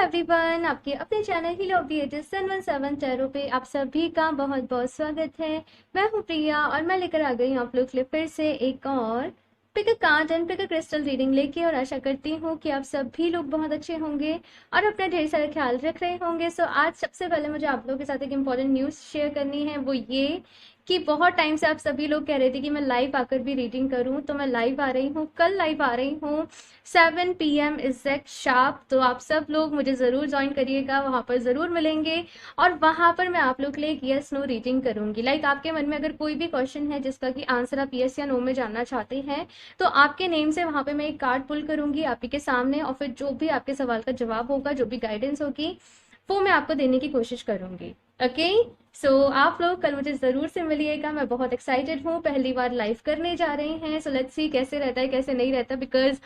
Everyone, आपके अपने channel ही lobby edges 717 tarot पे आप सभी का बहुत बहुत स्वागत है। मैं हूँ प्रिया और मैं लेकर आ गई हूँ आप लोग के लिए फिर से एक और pick a card and pick a crystal reading लेके, और आशा करती हूँ कि आप सभी लोग बहुत अच्छे होंगे और अपना ढेर सारा ख्याल रख रहे होंगे। सो आज सबसे पहले मुझे आप लोगों के साथ एक इम्पॉर्टेंट न्यूज़ शेयर करनी है, वो ये कि बहुत टाइम से आप सभी लोग कह रहे थे कि मैं लाइव आकर भी रीडिंग करूं, तो मैं लाइव आ रही हूँ, कल लाइव आ रही हूँ 7 PM एग्जैक्ट शार्प। तो आप सब लोग मुझे ज़रूर ज्वाइन करिएगा, वहाँ पर ज़रूर मिलेंगे और वहाँ पर मैं आप लोग के लिए एक यस नो रीडिंग करूँगी। लाइक आपके मन में अगर कोई भी क्वेश्चन है जिसका कि आंसर आप यस या नो में जानना चाहते हैं, तो आपके नेम से वहाँ पे मैं एक कार्ड पुल करूँगी आप ही के सामने, और फिर जो भी आपके सवाल का जवाब होगा, जो भी गाइडेंस होगी, वो मैं आपको देने की कोशिश करूँगी। ओके, सो आप लोग कल मुझे ज़रूर से मिलिएगा। मैं बहुत एक्साइटेड हूँ, पहली बार लाइव करने जा रहे हैं। सो लेट्स सी कैसे रहता है कैसे नहीं रहता, बिकॉज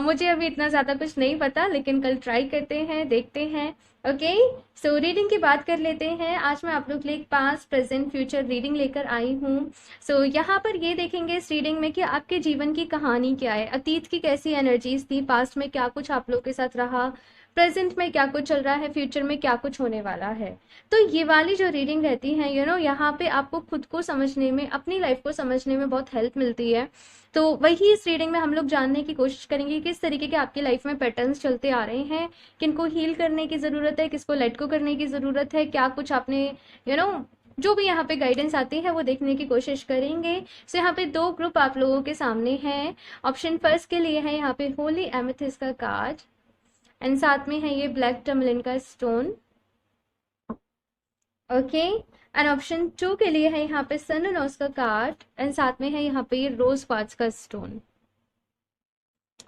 मुझे अभी इतना ज़्यादा कुछ नहीं पता, लेकिन कल ट्राई करते हैं, देखते हैं। ओके, सो रीडिंग की बात कर लेते हैं। आज मैं आप लोग के लिए एक पास्ट प्रेजेंट फ्यूचर रीडिंग लेकर आई हूँ। सो यहाँ पर ये देखेंगे इस रीडिंग में कि आपके जीवन की कहानी क्या है, अतीत की कैसी एनर्जीज थी, पास्ट में क्या कुछ आप लोग के साथ रहा, प्रेजेंट में क्या कुछ चल रहा है, फ्यूचर में क्या कुछ होने वाला है। तो ये वाली जो रीडिंग रहती है, यहाँ पे आपको खुद को समझने में, अपनी लाइफ को समझने में बहुत हेल्प मिलती है। तो वही इस रीडिंग में हम लोग जानने की कोशिश करेंगे कि किस तरीके के आपकी लाइफ में पैटर्न्स चलते आ रहे हैं, किनको हील करने की ज़रूरत है, किसको लेट गो करने की ज़रूरत है, क्या कुछ आपने यू नो जो भी यहाँ पे गाइडेंस आती है वो देखने की कोशिश करेंगे। सो यहाँ पे दो ग्रुप आप लोगों के सामने हैं। ऑप्शन फर्स्ट के लिए है यहाँ पे होली एमेथिस्ट का कार्ड, एंड साथ में है ये ब्लैक टर्मलिन का stone. Okay, and option two के लिए है यहाँ पे सन और का कार्ड, एंड साथ में है यहाँ पे ये रोज क्वार्ट्ज का स्टोन।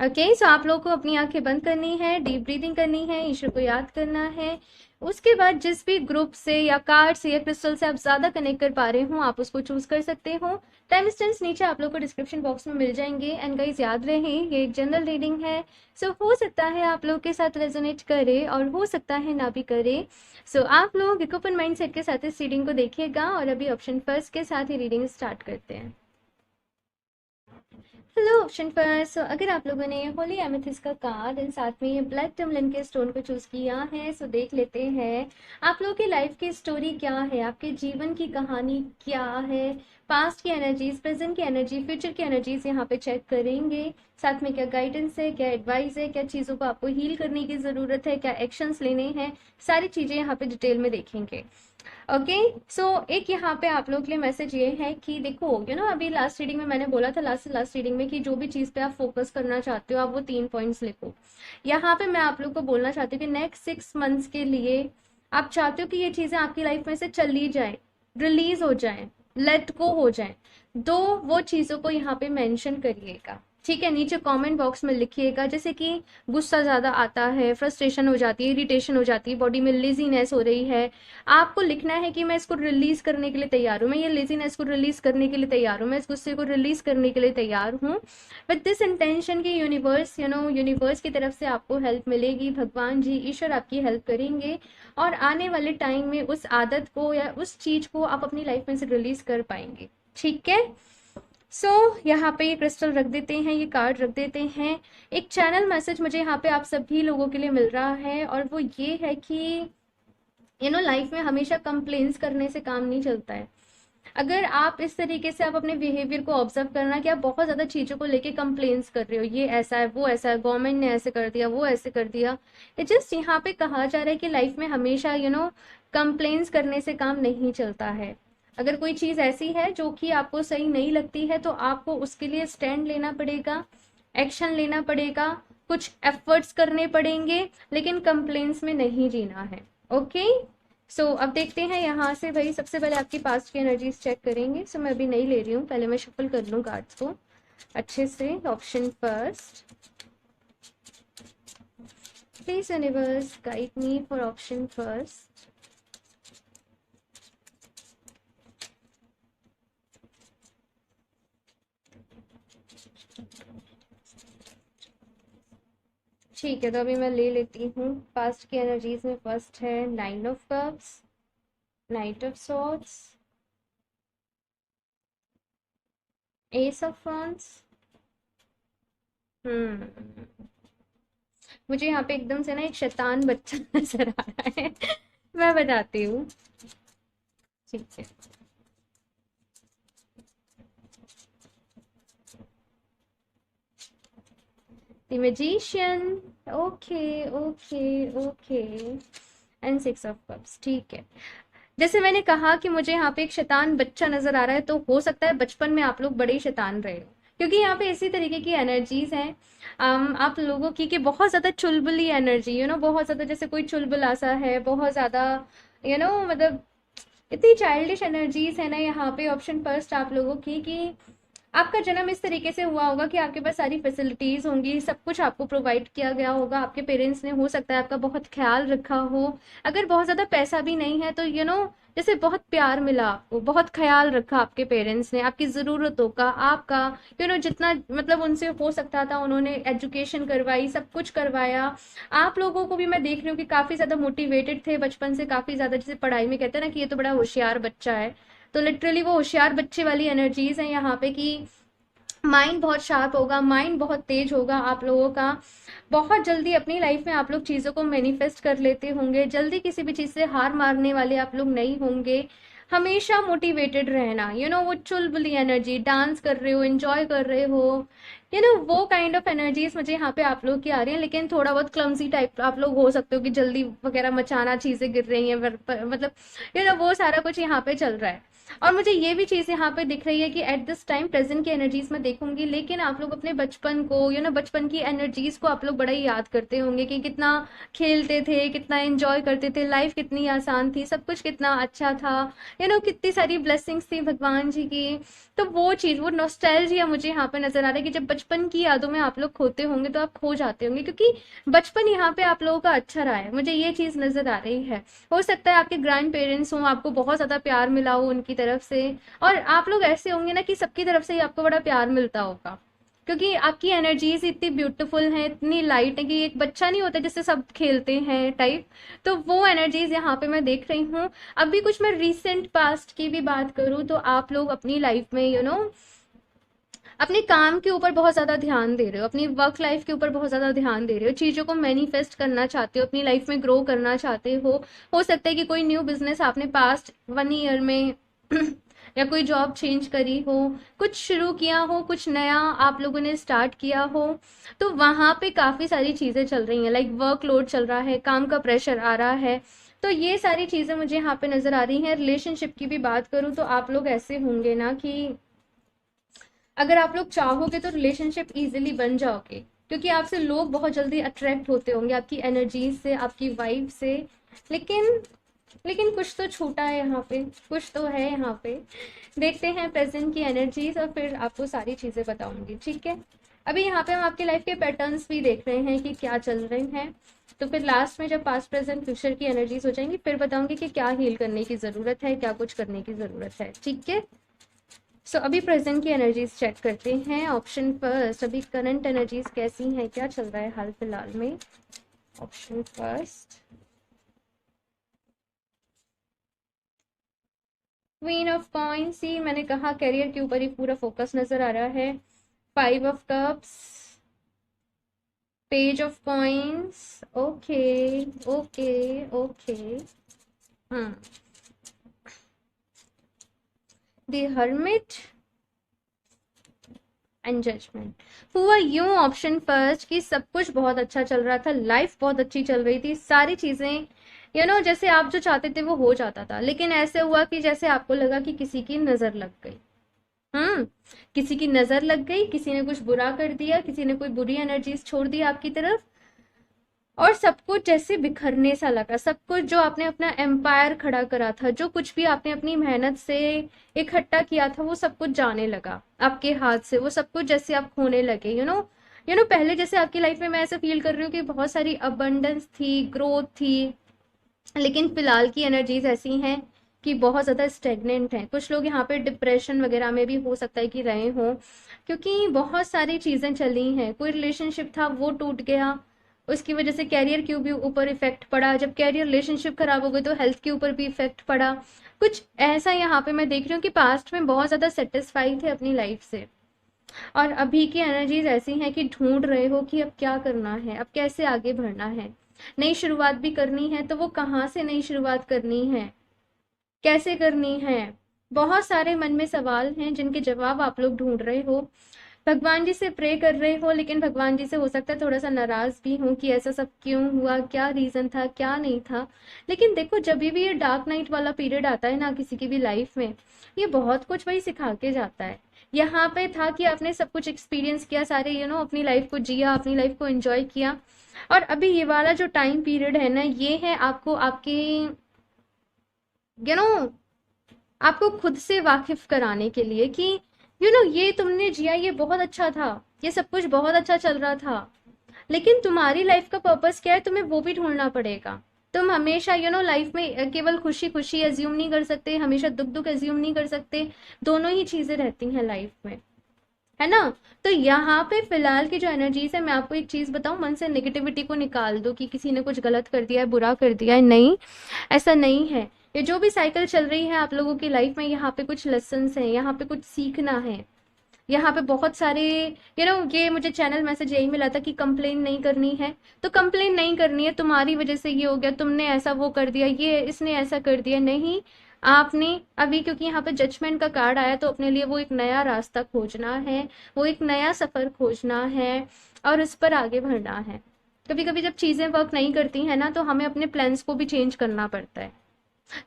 ओके, सो आप लोगों को अपनी आंखें बंद करनी है, डीप ब्रीदिंग करनी है, ईश्वर को याद करना है। उसके बाद जिस भी ग्रुप से या कार्ड से या क्रिस्टल से आप ज़्यादा कनेक्ट कर पा रहे हो, आप उसको चूज कर सकते हो। टाइम स्टेंस नीचे आप लोग को डिस्क्रिप्शन बॉक्स में मिल जाएंगे। एंड गाइस याद रहे, ये एक जनरल रीडिंग है। सो हो सकता है आप लोग के साथ रेजोनेट करे और हो सकता है ना भी करे। सो आप लोग एक ओपन माइंड सेट के साथ इस रीडिंग को देखिएगा, और अभी ऑप्शन फर्स्ट के साथ ही रीडिंग स्टार्ट करते हैं। हेलो ऑप्शन पर, सो अगर आप लोगों ने होली एमेथिस्ट का कार्ड एंड साथ में ये ब्लैक टर्मलिन के स्टोन को चूज किया है, सो देख लेते हैं आप लोगों की लाइफ की स्टोरी क्या है, आपके जीवन की कहानी क्या है। पास्ट की एनर्जीज, प्रेजेंट की एनर्जी, फ्यूचर की एनर्जीज यहाँ पे चेक करेंगे। साथ में क्या गाइडेंस है, क्या एडवाइस है, क्या चीज़ों को आपको हील करने की ज़रूरत है, क्या एक्शंस लेने हैं, सारी चीज़ें यहाँ पे डिटेल में देखेंगे। ओके, सो एक यहाँ पे आप लोग के लिए मैसेज ये है कि देखो, अभी लास्ट रीडिंग में मैंने बोला था, लास्ट रीडिंग में, कि जो भी चीज़ पे आप फोकस करना चाहते हो, आप वो 3 पॉइंट्स लिखो। यहाँ पे मैं आप लोग को बोलना चाहती हूँ कि नेक्स्ट 6 मंथ्स के लिए आप चाहते हो कि ये चीज़ें आपकी लाइफ में से चली जाए, रिलीज हो जाए, लेट गो हो जाए। तो वो चीज़ों को यहाँ पे मेंशन करिएगा, ठीक है। नीचे कमेंट बॉक्स में लिखिएगा, जैसे कि गुस्सा ज़्यादा आता है, फ्रस्ट्रेशन हो जाती है, इरिटेशन हो जाती है, बॉडी में लेजीनेस हो रही है, आपको लिखना है कि मैं इसको रिलीज करने के लिए तैयार हूँ, मैं ये लेजीनेस को रिलीज करने के लिए तैयार हूँ, मैं इस गुस्से को रिलीज करने के लिए तैयार हूँ, विद दिस इंटेंशन की यूनिवर्स यूनिवर्स की तरफ से आपको हेल्प मिलेगी, भगवान जी, ईश्वर आपकी हेल्प करेंगे, और आने वाले टाइम में उस आदत को या उस चीज को आप अपनी लाइफ में से रिलीज कर पाएंगे, ठीक है। सो यहाँ पे ये क्रिस्टल रख देते हैं, ये कार्ड रख देते हैं। एक चैनल मैसेज मुझे यहाँ पे आप सभी लोगों के लिए मिल रहा है, और वो ये है कि लाइफ में हमेशा कंप्लेंट्स करने से काम नहीं चलता है। अगर आप इस तरीके से आप अपने बिहेवियर को ऑब्जर्व करना कि आप बहुत ज़्यादा चीज़ों को लेके कंप्लेंट्स कर रहे हो, ये ऐसा है, वो ऐसा है, गवर्नमेंट ने ऐसे कर दिया, वो ऐसे कर दिया। इट जस्ट यहाँ पे कहा जा रहा है कि लाइफ में हमेशा कंप्लेंट्स करने से काम नहीं चलता है। अगर कोई चीज़ ऐसी है जो कि आपको सही नहीं लगती है, तो आपको उसके लिए स्टैंड लेना पड़ेगा, एक्शन लेना पड़ेगा, कुछ एफर्ट्स करने पड़ेंगे, लेकिन कंप्लेंट्स में नहीं जीना है। ओके, सो अब देखते हैं यहाँ से। भाई सबसे पहले आपकी पास्ट की एनर्जीज चेक करेंगे। सो मैं अभी नहीं ले रही हूँ, पहले मैं शफल कर लूँ कार्ड्स को अच्छे से। Option first, please universe guide me for option first. ठीक है, तो अभी मैं ले लेती हूँ। पास्ट की एनर्जीज में फर्स्ट है 9 of cups, night of swords, S of wands, मुझे यहाँ पे एकदम से ना एक शैतान बच्चा नजर आ रहा है। मैं बताती हूँ। ठीक है। The magician. Okay okay okay. And six of cups, ठीक है। जैसे मैंने कहा कि मुझे यहाँ पे एक शैतान बच्चा नजर आ रहा है, तो हो सकता है बचपन में आप लोग बड़े ही शैतान रहे हो, क्योंकि यहाँ पे इसी तरीके की एनर्जीज हैं आप लोगों की, कि बहुत ज्यादा चुलबुली एनर्जी, बहुत ज्यादा, जैसे कोई चुलबुला सा है, बहुत ज्यादा, मतलब इतनी चाइल्डिश एनर्जीज है ना यहाँ पे। ऑप्शन फर्स्ट आप लोगों की, कि आपका जन्म इस तरीके से हुआ होगा कि आपके पास सारी फैसिलिटीज होंगी, सब कुछ आपको प्रोवाइड किया गया होगा, आपके पेरेंट्स ने हो सकता है आपका बहुत ख्याल रखा हो। अगर बहुत ज्यादा पैसा भी नहीं है तो जैसे बहुत प्यार मिला आपको, बहुत ख्याल रखा आपके पेरेंट्स ने आपकी जरूरतों का, आपका जितना मतलब उनसे हो सकता था उन्होंने एजुकेशन करवाई, सब कुछ करवाया। आप लोगों को भी मैं देख रही हूँ कि काफी ज्यादा मोटिवेटेड थे बचपन से, काफी ज्यादा, जैसे पढ़ाई में कहते हैं ना कि ये तो बड़ा होशियार बच्चा है, तो लिटरली वो होशियार बच्चे वाली एनर्जीज है यहाँ पे, कि माइंड बहुत शार्प होगा, माइंड बहुत तेज होगा आप लोगों का। बहुत जल्दी अपनी लाइफ में आप लोग चीज़ों को मैनिफेस्ट कर लेते होंगे, जल्दी किसी भी चीज़ से हार मारने वाले आप लोग नहीं होंगे। हमेशा मोटिवेटेड रहना, वो चुलबुली एनर्जी, डांस कर रहे हो, एंजॉय कर रहे हो, वो काइंड ऑफ एनर्जीज मुझे यहाँ पे आप लोग की आ रही है। लेकिन थोड़ा बहुत क्लमसी टाइप आप लोग हो सकते हो, कि जल्दी वगैरह मचाना, चीज़ें गिर रही हैं, मतलब वो सारा कुछ यहाँ पे चल रहा है। और मुझे ये भी चीज यहाँ पे दिख रही है कि एट दिस टाइम प्रेजेंट की एनर्जीज में देखूंगी, लेकिन आप लोग अपने बचपन को, बचपन की एनर्जीज को आप लोग बड़ा ही याद करते होंगे, कि कितना खेलते थे, कितना एंजॉय करते थे, लाइफ कितनी आसान थी, सब कुछ कितना अच्छा था, कितनी सारी ब्लेसिंग्स थी भगवान जी की। तो वो चीज, वो नॉस्टैल्जिया मुझे यहाँ पे नजर आ रहा है, कि जब बचपन की यादों में आप लोग खोते होंगे तो आप खो जाते होंगे, क्योंकि बचपन यहाँ पे आप लोगों का अच्छा रहा है, मुझे ये चीज नजर आ रही है। हो सकता है आपके ग्रैंड पेरेंट्स हों, आपको बहुत ज्यादा प्यार मिला हो उनकी तरफ से, और आप लोग ऐसे होंगे ना कि सबकी तरफ से ही आपको बड़ा प्यार मिलता होगा, क्योंकि आपकी एनर्जीज इतनी ब्यूटीफुल हैं, इतनी लाइट है, कि एक बच्चा नहीं होता जिससे सब खेलते हैं टाइप। तो वो एनर्जीज यहाँ पे मैं देख रही हूँ। अभी कुछ मैं रिसेंट पास्ट की भी बात करूँ, तो आप लोग अपनी लाइफ में अपने काम के ऊपर बहुत ज्यादा ध्यान दे रहे हो, अपनी वर्क लाइफ के ऊपर बहुत ज्यादा ध्यान दे रहे हो, चीजों को मैनिफेस्ट करना चाहते हो, अपनी लाइफ में ग्रो करना चाहते हो सकता है कि कोई न्यू बिजनेस आपने पास्ट 1 ईयर में या कोई जॉब चेंज करी हो, कुछ शुरू किया हो, कुछ नया आप लोगों ने स्टार्ट किया हो, तो वहां पे काफी सारी चीजें चल रही हैं, लाइक वर्कलोड चल रहा है, काम का प्रेशर आ रहा है। तो ये सारी चीजें मुझे यहाँ पे नजर आ रही हैं। रिलेशनशिप की भी बात करूँ तो आप लोग ऐसे होंगे ना कि अगर आप लोग चाहोगे तो रिलेशनशिप इजीली बन जाओगे, क्योंकि आपसे लोग बहुत जल्दी अट्रैक्ट होते होंगे, आपकी एनर्जी से, आपकी वाइब से। लेकिन लेकिन कुछ तो छूटा है यहाँ पे, कुछ तो है यहाँ पे। देखते हैं प्रेजेंट की एनर्जीज, और फिर आपको सारी चीजें बताऊंगी, ठीक है। अभी यहाँ पे हम आपके लाइफ के पैटर्न्स भी देख रहे हैं कि क्या चल रहे हैं, तो फिर लास्ट में जब पास्ट प्रेजेंट फ्यूचर की एनर्जीज हो जाएंगी, फिर बताऊंगी कि क्या हील करने की जरूरत है, क्या कुछ करने की जरूरत है, ठीक है। सो अभी प्रेजेंट की एनर्जीज चेक करते हैं। ऑप्शन फर्स्ट, अभी करंट एनर्जीज कैसी हैं, क्या चल रहा है हाल फिलहाल में। Option first, queen of coins, ही मैंने कहा करियर के ऊपर ही पूरा फोकस नजर आ रहा है। 5 of cups, page of coins, okay okay okay. Hmm, the hermit and judgement. हुआ यूं ऑप्शन फर्स्ट कि सब कुछ बहुत अच्छा चल रहा था, लाइफ बहुत अच्छी चल रही थी, सारी चीजें जैसे आप जो चाहते थे वो हो जाता था, लेकिन ऐसे हुआ कि जैसे आपको लगा कि किसी की नजर लग गई। हम्म, किसी की नजर लग गई, किसी ने कुछ बुरा कर दिया, किसी ने कोई बुरी एनर्जीज छोड़ दी आपकी तरफ, और सब कुछ जैसे बिखरने सा लगा। सब कुछ जो आपने अपना एम्पायर खड़ा करा था, जो कुछ भी आपने अपनी मेहनत से इकट्ठा किया था, वो सब कुछ जाने लगा आपके हाथ से, वो सब कुछ जैसे आप खोने लगे। पहले जैसे आपकी लाइफ में मैं ऐसे फील कर रही हूँ कि बहुत सारी अबंडेंस थी, ग्रोथ थी, लेकिन फिलहाल की एनर्जीज ऐसी हैं कि बहुत ज्यादा स्टेगनेंट हैं। कुछ लोग यहाँ पे डिप्रेशन वगैरह में भी हो सकता है कि रहे हों, क्योंकि बहुत सारी चीजें चली हैं। कोई रिलेशनशिप था वो टूट गया, उसकी वजह से कैरियर के भी ऊपर इफेक्ट पड़ा, जब कैरियर रिलेशनशिप खराब हो गई तो हेल्थ के ऊपर भी इफेक्ट पड़ा। कुछ ऐसा यहाँ पे मैं देख रही हूँ कि पास्ट में बहुत ज्यादा सेटिस्फाई थे अपनी लाइफ से, और अभी की एनर्जीज ऐसी हैं कि ढूंढ रहे हो कि अब क्या करना है, अब कैसे आगे बढ़ना है, नई शुरुआत भी करनी है तो वो कहाँ से नई शुरुआत करनी है, कैसे करनी है। बहुत सारे मन में सवाल हैं जिनके जवाब आप लोग ढूंढ रहे हो, भगवान जी से प्रे कर रहे हो, लेकिन भगवान जी से हो सकता है थोड़ा सा नाराज भी हो कि ऐसा सब क्यों हुआ, क्या रीजन था, क्या नहीं था। लेकिन देखो, जब भी ये डार्क नाइट वाला पीरियड आता है ना किसी की भी लाइफ में, ये बहुत कुछ वही सिखा के जाता है। यहाँ पे था कि आपने सब कुछ एक्सपीरियंस किया, सारे अपनी लाइफ को जिया, अपनी लाइफ को एंजॉय किया। और अभी ये वाला जो टाइम पीरियड है ना, ये है आपको आपके यू नो आपको खुद से वाकिफ कराने के लिए कि ये तुमने जिया, ये बहुत अच्छा था, ये सब कुछ बहुत अच्छा चल रहा था, लेकिन तुम्हारी लाइफ का पर्पस क्या है, तुम्हें वो भी ढूंढना पड़ेगा। तुम हमेशा लाइफ में केवल खुशी खुशी एज्यूम नहीं कर सकते, हमेशा दुख दुख एज्यूम नहीं कर सकते। दोनों ही चीजें रहती हैं लाइफ में, है ना। तो यहाँ पे फिलहाल की जो एनर्जीज है, मैं आपको एक चीज बताऊं, मन से नेगेटिविटी को निकाल दो कि किसी ने कुछ गलत कर दिया है, बुरा कर दिया है, नहीं, ऐसा नहीं है। ये जो भी साइकिल चल रही है आप लोगों की लाइफ में, यहाँ पे कुछ लेसन्स हैं, यहाँ पे कुछ सीखना है। यहाँ पे बहुत सारे ये मुझे चैनल मैसेज यही मिला था कि कंप्लेन नहीं करनी है, तो कंप्लेन नहीं करनी है। तुम्हारी वजह से ये हो गया, तुमने ऐसा वो कर दिया, ये इसने ऐसा कर दिया, नहीं। आपने अभी, क्योंकि यहाँ पे जजमेंट का कार्ड आया, तो अपने लिए वो एक नया रास्ता खोजना है, वो एक नया सफर खोजना है और उस पर आगे बढ़ना है। कभी कभी जब चीजें वर्क नहीं करती है ना, तो हमें अपने प्लान्स को भी चेंज करना पड़ता है।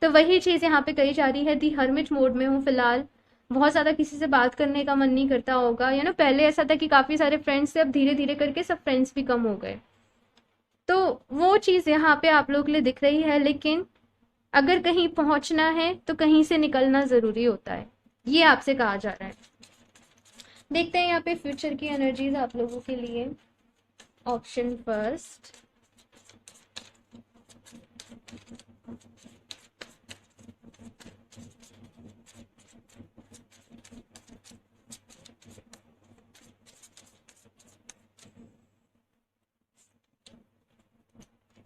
तो वही चीज यहाँ पे कही जा रही है। दी हर्मिट मोड में हूँ फिलहाल, बहुत ज्यादा किसी से बात करने का मन नहीं करता होगा, पहले ऐसा था कि काफी सारे फ्रेंड्स थे, अब धीरे धीरे करके सब फ्रेंड्स भी कम हो गए। तो वो चीज यहाँ पे आप लोग के लिए दिख रही है, लेकिन अगर कहीं पहुंचना है तो कहीं से निकलना जरूरी होता है, ये आपसे कहा जा रहा है। देखते हैं यहाँ पे फ्यूचर की एनर्जीज आप लोगों के लिए। Option first,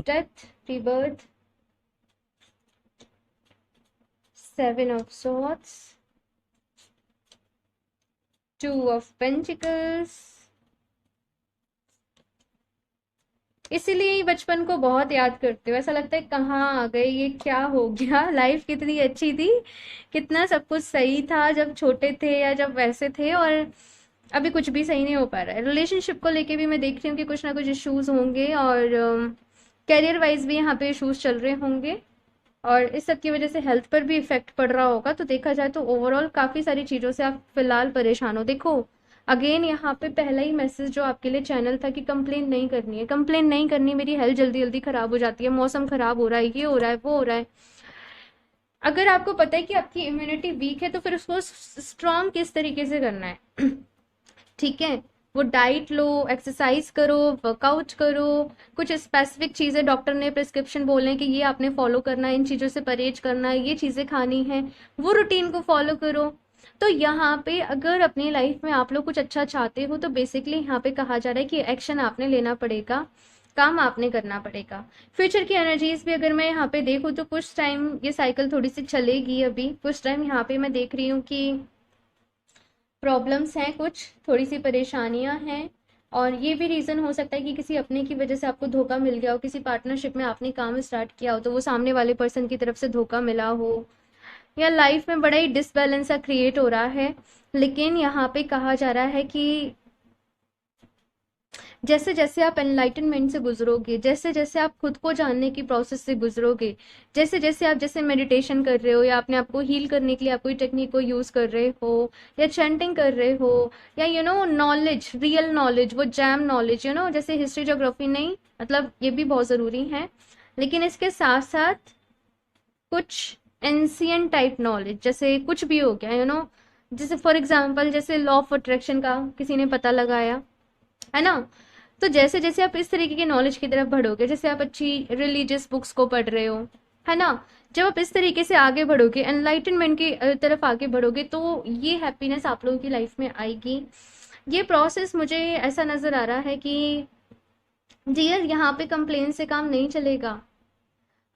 death, rebirth, seven of swords, two of pentacles। इसीलिए ही बचपन को बहुत याद करते हो, ऐसा लगता है कहाँ आ गए, ये क्या हो गया, लाइफ कितनी अच्छी थी, कितना सब कुछ सही था जब छोटे थे या जब वैसे थे, और अभी कुछ भी सही नहीं हो पा रहा है। रिलेशनशिप को लेके भी मैं देख रही हूँ कि कुछ ना कुछ इश्यूज होंगे, और कैरियर वाइज भी यहाँ पे इश्यूज चल रहे होंगे, और इस सब की वजह से हेल्थ पर भी इफेक्ट पड़ रहा होगा। तो देखा जाए तो ओवरऑल काफी सारी चीजों से आप फिलहाल परेशान हो। देखो, अगेन यहाँ पे पहला ही मैसेज जो आपके लिए चैनल था कि कंप्लेन नहीं करनी है, कंप्लेन नहीं करनी, मेरी हेल्थ जल्दी जल्दी खराब हो जाती है, मौसम खराब हो रहा है, ये हो रहा है, वो हो रहा है। अगर आपको पता है कि आपकी इम्यूनिटी वीक है, तो फिर उसको स्ट्रॉन्ग किस तरीके से करना है ठीक है, वो डाइट लो, एक्सरसाइज करो, वर्कआउट करो, कुछ स्पेसिफिक चीजें डॉक्टर ने प्रिस्क्रिप्शन बोले कि ये आपने फॉलो करना है, इन चीजों से परहेज करना है, ये चीजें खानी है, वो रूटीन को फॉलो करो। तो यहाँ पे अगर अपनी लाइफ में आप लोग कुछ अच्छा चाहते हो, तो बेसिकली यहाँ पे कहा जा रहा है कि एक्शन आपने लेना पड़ेगा, काम आपने करना पड़ेगा। फ्यूचर की एनर्जीज भी अगर मैं यहाँ पे देखूँ, तो कुछ टाइम ये साइकिल थोड़ी सी चलेगी, अभी कुछ टाइम यहाँ पे मैं देख रही हूँ कि प्रॉब्लम्स हैं, कुछ थोड़ी सी परेशानियां हैं, और ये भी रीज़न हो सकता है कि किसी अपने की वजह से आपको धोखा मिल गया हो, किसी पार्टनरशिप में आपने काम स्टार्ट किया हो तो वो सामने वाले पर्सन की तरफ से धोखा मिला हो, या लाइफ में बड़ा ही डिसबैलेंस सा क्रिएट हो रहा है। लेकिन यहाँ पे कहा जा रहा है कि जैसे जैसे आप एनलाइटनमेंट से गुजरोगे, जैसे जैसे आप खुद को जानने की प्रोसेस से गुजरोगे, जैसे जैसे आप जैसे मेडिटेशन कर रहे हो, या अपने आप को हील करने के लिए आप कोई टेक्निक को यूज कर रहे हो, या चैंटिंग कर रहे हो, या नॉलेज, रियल नॉलेज, वो जैम नॉलेज, जैसे हिस्ट्री ज्योग्राफी नहीं, मतलब ये भी बहुत ज़रूरी है, लेकिन इसके साथ साथ कुछ एंशियंट टाइप नॉलेज, जैसे कुछ भी हो गया, जैसे फॉर एग्जाम्पल जैसे लॉ ऑफ अट्रैक्शन का किसी ने पता लगाया, है ना। तो जैसे जैसे आप इस तरीके के नॉलेज की तरफ बढ़ोगे, जैसे आप अच्छी रिलीजियस बुक्स को पढ़ रहे हो, है ना, जब आप इस तरीके से आगे बढ़ोगे, एनलाइटनमेंट की तरफ आगे बढ़ोगे, तो ये हैप्पीनेस आप लोगों की लाइफ में आएगी। ये प्रोसेस मुझे ऐसा नजर आ रहा है कि डियर, यहाँ पे कंप्लेन से काम नहीं चलेगा।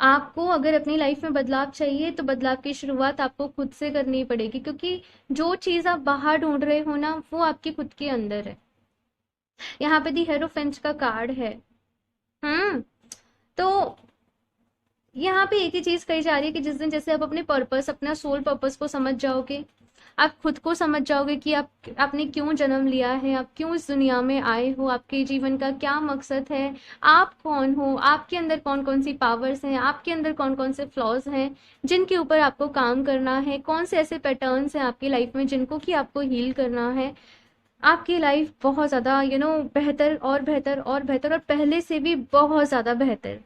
आपको अगर अपनी लाइफ में बदलाव चाहिए तो बदलाव की शुरुआत आपको खुद से करनी पड़ेगी, क्योंकि जो चीज आप बाहर ढूंढ रहे हो ना वो आपकी खुद के अंदर है। यहाँ पे दी हेरोफेंट का कार्ड है। हम्म। तो यहाँ पे एक ही चीज कही जा रही है कि जिस दिन जैसे आप अपने पर्पस, अपना सोल पर्पस को समझ जाओगे, आप खुद को समझ जाओगे कि आपने क्यों जन्म लिया है, आप क्यों इस दुनिया में आए हो, आपके जीवन का क्या मकसद है, आप कौन हो, आपके अंदर कौन कौन सी पावर्स हैं, आपके अंदर कौन कौन से फ्लॉज हैं जिनके ऊपर आपको काम करना है, कौन से ऐसे पैटर्न्स हैं आपकी लाइफ में जिनको कि आपको हील करना है, आपकी लाइफ बहुत ज़्यादा बेहतर और बेहतर और बेहतर और पहले से भी बहुत ज़्यादा बेहतर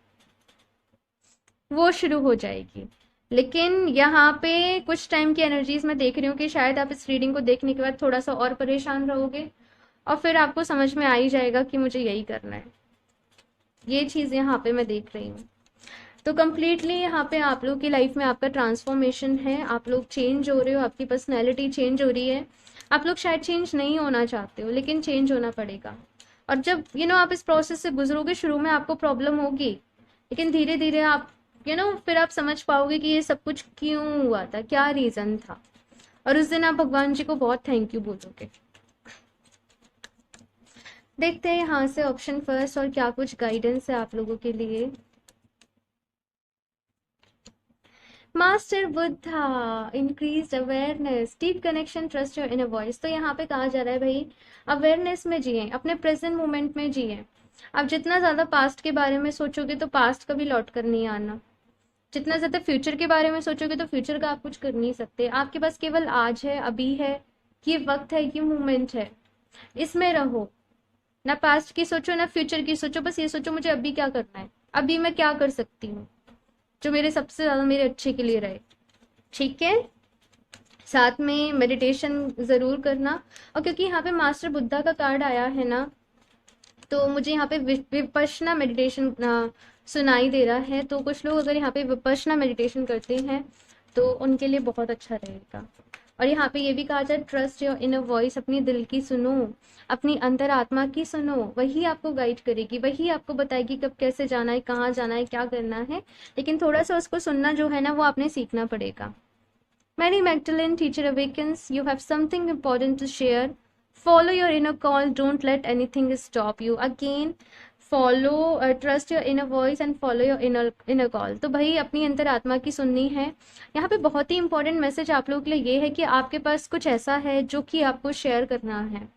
वो शुरू हो जाएगी। लेकिन यहाँ पे कुछ टाइम की एनर्जीज मैं देख रही हूँ कि शायद आप इस रीडिंग को देखने के बाद थोड़ा सा और परेशान रहोगे और फिर आपको समझ में आ ही जाएगा कि मुझे यही करना है। ये चीज़ यहाँ पे मैं देख रही हूँ। तो कम्प्लीटली यहाँ पे आप लोग की लाइफ में आपका ट्रांसफॉर्मेशन है, आप लोग चेंज हो रहे हो, आपकी पर्सनैलिटी चेंज हो रही है। आप लोग शायद चेंज नहीं होना चाहते हो लेकिन चेंज होना पड़ेगा। और जब आप इस प्रोसेस से गुजरोगे, शुरू में आपको प्रॉब्लम होगी लेकिन धीरे धीरे आप फिर आप समझ पाओगे कि ये सब कुछ क्यों हुआ था, क्या रीजन था, और उस दिन आप भगवान जी को बहुत थैंक यू बोलोगे। देखते हैं यहाँ से ऑप्शन फर्स्ट और क्या कुछ गाइडेंस है आप लोगों के लिए। Master Buddha, increase awareness, deep connection, trust your inner voice. तो यहाँ पे कहा जा रहा है भाई अवेयरनेस में जिए, अपने प्रेजेंट मोमेंट में जिए। आप जितना ज्यादा पास्ट के बारे में सोचोगे तो पास्ट कभी लौट कर नहीं आना, जितना ज्यादा फ्यूचर के बारे में सोचोगे तो फ्यूचर का आप कुछ कर नहीं सकते। आपके पास केवल आज है, अभी है, ये वक्त है, ये मोमेंट है, इसमें रहो। ना पास्ट की सोचो ना फ्यूचर की सोचो, बस ये सोचो मुझे अभी क्या करना है, अभी मैं क्या कर सकती हूँ जो मेरे सबसे ज्यादा मेरे अच्छे के लिए रहे। ठीक है, साथ में मेडिटेशन जरूर करना। और क्योंकि यहाँ पे मास्टर बुद्धा का कार्ड आया है ना, तो मुझे यहाँ पे विपश्यना मेडिटेशन सुनाई दे रहा है। तो कुछ लोग अगर यहाँ पे विपश्यना मेडिटेशन करते हैं तो उनके लिए बहुत अच्छा रहेगा। और यहाँ पे ये भी कहा जाए ट्रस्ट योर इनर वॉइस, अपनी दिल की सुनो, अपनी अंतर आत्मा की सुनो, वही आपको गाइड करेगी, वही आपको बताएगी कब कैसे जाना है, कहाँ जाना है, क्या करना है। लेकिन थोड़ा सा उसको सुनना जो है ना वो आपने सीखना पड़ेगा। Mary Magdalene, teacher awakens. You have something important to share. Follow your inner call. Don't let anything stop you. Again, follow, trust your inner voice and follow your inner call. तो भाई अपनी अंतर आत्मा की सुननी है। यहाँ पे बहुत ही इंपॉर्टेंट मैसेज आप लोगों के लिए ये है कि आपके पास कुछ ऐसा है जो कि आपको शेयर करना है,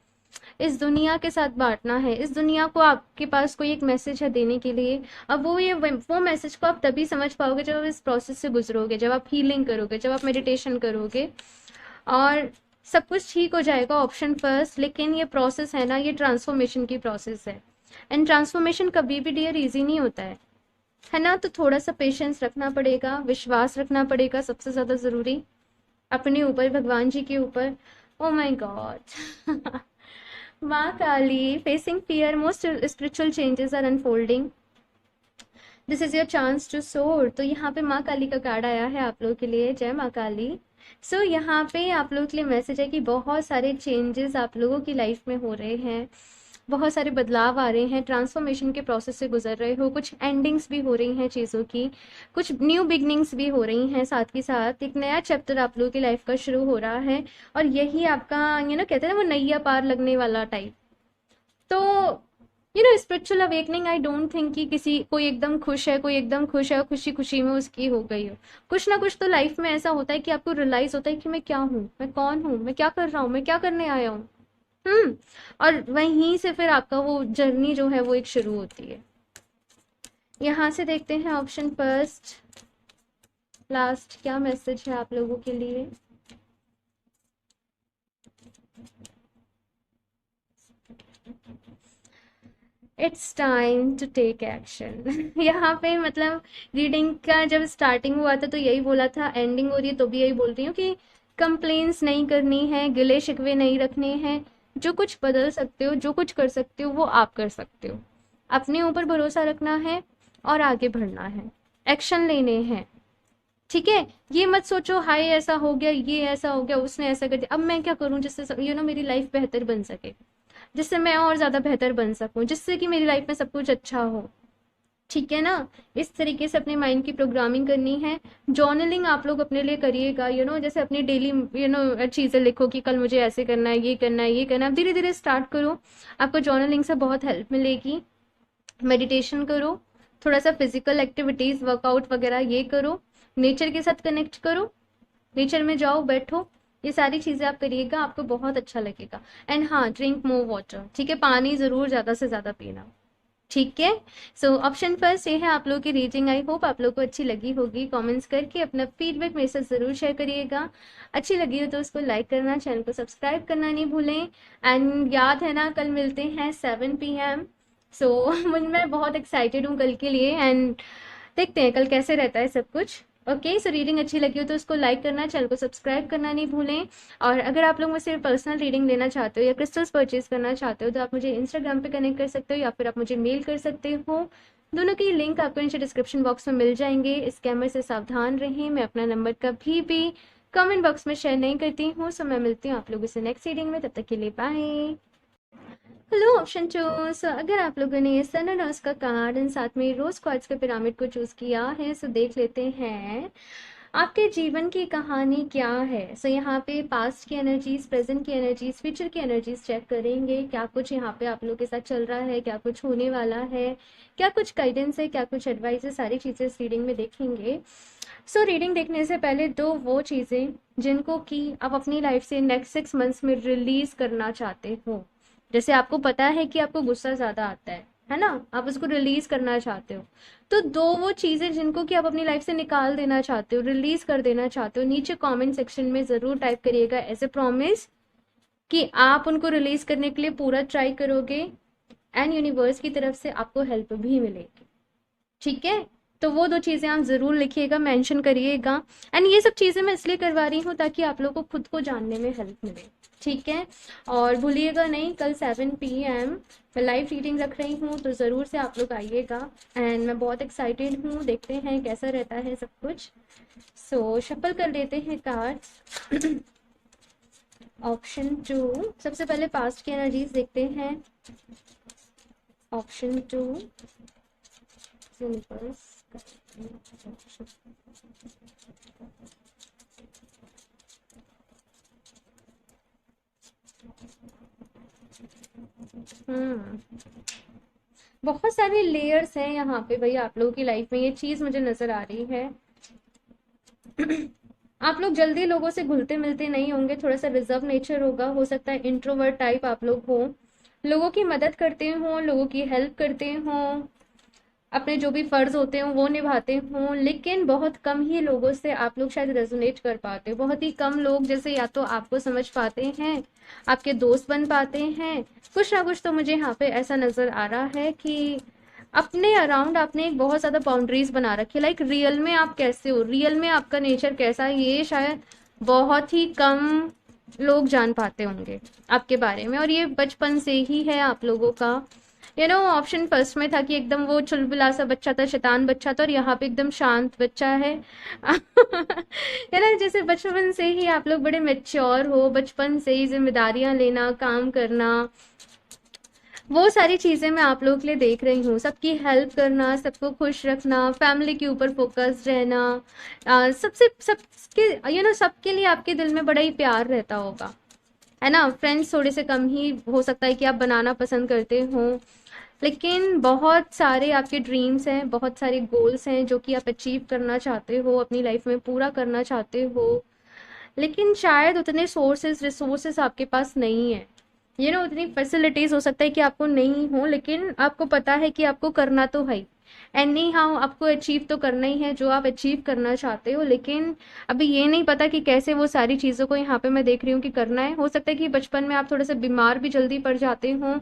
इस दुनिया के साथ बांटना है। इस दुनिया को आपके पास कोई एक मैसेज है देने के लिए। अब वो मैसेज को आप तभी समझ पाओगे जब आप इस प्रोसेस से गुजरोगे, जब आप हीलिंग करोगे, जब आप मेडिटेशन करोगे, और सब कुछ ठीक हो जाएगा। ऑप्शन फर्स्ट, लेकिन ये प्रोसेस है ना, ये ट्रांसफॉर्मेशन की प्रोसेस है। एंड ट्रांसफॉर्मेशन कभी भी डियर ईजी नहीं होता है ना। तो थोड़ा सा पेशेंस रखना पड़ेगा, विश्वास रखना पड़ेगा, सबसे ज्यादा जरूरी अपने ऊपर, भगवान जी के ऊपर। ओ माय गॉड माँ Kali, facing fear, most spiritual changes are unfolding, this is your chance to soar. तो यहाँ पे माँ काली का कार्ड आया है आप लोगों के लिए, जय माँ काली। सो यहाँ पे आप लोगों के लिए मैसेज है कि बहुत सारे चेंजेस आप लोगों की लाइफ में हो रहे हैं, बहुत सारे बदलाव आ रहे हैं, ट्रांसफॉर्मेशन के प्रोसेस से गुजर रहे हो, कुछ एंडिंग्स भी हो रही हैं चीज़ों की, कुछ न्यू बिगनिंग्स भी हो रही हैं, साथ के साथ एक नया चैप्टर आप लोगों की लाइफ का शुरू हो रहा है। और यही आपका कहते हैं ना वो नैया पार लगने वाला टाइप। तो spiritual awakening, I don't think कि किसी कोई एकदम खुश है, कोई एकदम खुश है और खुशी खुशी में उसकी हो गई हो। कुछ ना कुछ तो लाइफ में ऐसा होता है कि आपको रियलाइज होता है कि मैं क्या हूँ, मैं कौन हूँ, मैं क्या कर रहा हूँ, मैं क्या करने आया हूँ। और वहीं से फिर आपका वो जर्नी जो है वो एक शुरू होती है। यहाँ से देखते हैं ऑप्शन फर्स्ट लास्ट क्या मैसेज है आप लोगों के लिए। It's time to take action. यहाँ पे मतलब रीडिंग का जब स्टार्टिंग हुआ था तो यही बोला था, एंडिंग हो रही है तो भी यही बोल रही हूँ कि कंप्लेन्स नहीं करनी है, गिले शिकवे नहीं रखने हैं। जो कुछ बदल सकते हो, जो कुछ कर सकते हो वो आप कर सकते हो। अपने ऊपर भरोसा रखना है और आगे बढ़ना है, एक्शन लेने हैं। ठीक है, ये मत सोचो हाय ऐसा हो गया, ये ऐसा हो गया, उसने ऐसा कर दिया, अब मैं क्या करूं जिससे मेरी लाइफ बेहतर बन सके, जिससे मैं और ज्यादा बेहतर बन सकूं, जिससे कि मेरी लाइफ में सब कुछ अच्छा हो। ठीक है ना। इस तरीके से अपने माइंड की प्रोग्रामिंग करनी है। जर्नलिंग आप लोग अपने लिए करिएगा, जैसे अपनी डेली चीज़ें लिखो कि कल मुझे ऐसे करना है, ये करना है, ये करना है। धीरे धीरे स्टार्ट करो, आपको जर्नलिंग से बहुत हेल्प मिलेगी। मेडिटेशन करो, थोड़ा सा फिजिकल एक्टिविटीज वर्कआउट वगैरह ये करो, नेचर के साथ कनेक्ट करो, नेचर में जाओ बैठो। ये सारी चीजें आप करिएगा, आपको बहुत अच्छा लगेगा। एंड हाँ, ड्रिंक मोर वाटर, ठीक है, पानी जरूर ज्यादा से ज्यादा पीना। ठीक है। सो ऑप्शन फर्स्ट ये है आप लोगों की रीडिंग। आई होप आप लोग को अच्छी लगी होगी। कमेंट्स करके अपना फीडबैक मेरे साथ जरूर शेयर करिएगा। अच्छी लगी हो तो उसको लाइक करना, चैनल को सब्सक्राइब करना नहीं भूलें। एंड याद है ना, कल मिलते हैं 7 PM। सो मैं बहुत एक्साइटेड हूँ कल के लिए। एंड देखते हैं कल कैसे रहता है सब कुछ। ओके, सो रीडिंग अच्छी लगी हो तो उसको लाइक करना, चैनल को सब्सक्राइब करना नहीं भूलें। और अगर आप लोग मुझसे पर्सनल रीडिंग लेना चाहते हो या क्रिस्टल्स परचेज करना चाहते हो तो आप मुझे इंस्टाग्राम पे कनेक्ट कर सकते हो या फिर आप मुझे मेल कर सकते हो। दोनों की लिंक आपको नीचे डिस्क्रिप्शन बॉक्स में मिल जाएंगे। स्कैमर से सावधान रहें। मैं अपना नंबर कभी भी कमेंट बॉक्स में शेयर नहीं करती हूँ। सो मैं मिलती हूँ आप लोगों से नेक्स्ट रीडिंग में, तब तक के लिए बाय। Hello option choose. अगर आप लोगों ने सन और रोज का कार्ड एंड साथ में रोज क्वार्ट्ज के पिरामिड को चूज किया है, सो देख लेते हैं आपके जीवन की कहानी क्या है। सो यहाँ पे पास्ट की एनर्जीज, प्रेजेंट की एनर्जीज, फ्यूचर की एनर्जीज चेक करेंगे। क्या कुछ यहाँ पे आप लोग के साथ चल रहा है, क्या कुछ होने वाला है, क्या कुछ गाइडेंस है, क्या कुछ एडवाइस है, सारी चीज़ें इस रीडिंग में देखेंगे। सो रीडिंग देखने से पहले दो वो चीज़ें जिनको कि आप अपनी लाइफ से नेक्स्ट 6 मंथ्स में रिलीज करना चाहते हो। जैसे आपको पता है कि आपको गुस्सा ज़्यादा आता है ना, आप उसको रिलीज करना चाहते हो। तो दो वो चीज़ें जिनको कि आप अपनी लाइफ से निकाल देना चाहते हो, रिलीज कर देना चाहते हो, नीचे कमेंट सेक्शन में ज़रूर टाइप करिएगा एज ए प्रॉमिस कि आप उनको रिलीज करने के लिए पूरा ट्राई करोगे। एंड यूनिवर्स की तरफ से आपको हेल्प भी मिलेगी। ठीक है, तो वो दो चीज़ें आप ज़रूर लिखिएगा, मेंशन करिएगा। एंड ये सब चीज़ें मैं इसलिए करवा रही हूँ ताकि आप लोगों को खुद को जानने में हेल्प मिले। ठीक है, और भूलिएगा नहीं, कल 7 PM मैं लाइव रीडिंग रख रही हूँ, तो ज़रूर से आप लोग आइएगा। एंड मैं बहुत एक्साइटेड हूँ, देखते हैं कैसा रहता है सब कुछ। सो शफल कर लेते हैं कार्ड्स। ऑप्शन 2, सबसे पहले पास्ट की एनर्जीज देखते हैं। Option 2 universe. बहुत सारे लेयर्स हैं यहाँ पे भाई आप लोगों की लाइफ में, ये चीज मुझे नजर आ रही है। आप लोग जल्दी लोगों से घुलते मिलते नहीं होंगे, थोड़ा सा रिजर्व नेचर होगा, हो सकता है इंट्रोवर्ट टाइप आप लोग हो, लोगों की मदद करते हो, लोगों की हेल्प करते हो, अपने जो भी फर्ज होते हैं वो निभाते हों। लेकिन बहुत कम ही लोगों से आप लोग शायद रेजोनेट कर पाते हो। बहुत ही कम लोग जैसे या तो आपको समझ पाते हैं, आपके दोस्त बन पाते हैं। कुछ ना कुछ तो मुझे यहाँ पे ऐसा नजर आ रहा है कि अपने अराउंड आपने एक बहुत ज्यादा बाउंड्रीज बना रखी है। लाइक रियल में आप कैसे हो, रियल में आपका नेचर कैसा है, ये शायद बहुत ही कम लोग जान पाते होंगे आपके बारे में। और ये बचपन से ही है आप लोगों का। ऑप्शन फर्स्ट में था कि एकदम वो चुलबुला सा बच्चा था, शैतान बच्चा था, और यहाँ पे एकदम शांत बच्चा है। जैसे बचपन से ही आप लोग बड़े मेच्योर हो, बचपन से ही जिम्मेदारियां लेना, काम करना, वो सारी चीजें मैं आप लोगों के लिए देख रही हूँ। सबकी हेल्प करना, सबको खुश रखना, फैमिली के ऊपर फोकस रहना, सबसे सबके सबके लिए आपके दिल में बड़ा ही प्यार रहता होगा, है ना। फ्रेंड्स थोड़े से कम ही हो सकता है कि आप बनाना पसंद करते हो, लेकिन बहुत सारे आपके ड्रीम्स हैं, बहुत सारे गोल्स हैं जो कि आप अचीव करना चाहते हो, अपनी लाइफ में पूरा करना चाहते हो। लेकिन शायद उतने सोर्सेस रिसोर्सेस आपके पास नहीं है, उतनी फैसिलिटीज हो सकता है कि आपको नहीं हो, लेकिन आपको पता है कि आपको करना तो है। एनी हाउ आपको अचीव तो करना ही है जो आप अचीव करना चाहते हो। लेकिन अभी ये नहीं पता कि कैसे वो सारी चीज़ों को यहाँ पे मैं देख रही हूँ कि करना है। हो सकता है कि बचपन में आप थोड़े से बीमार भी जल्दी पड़ जाते हो,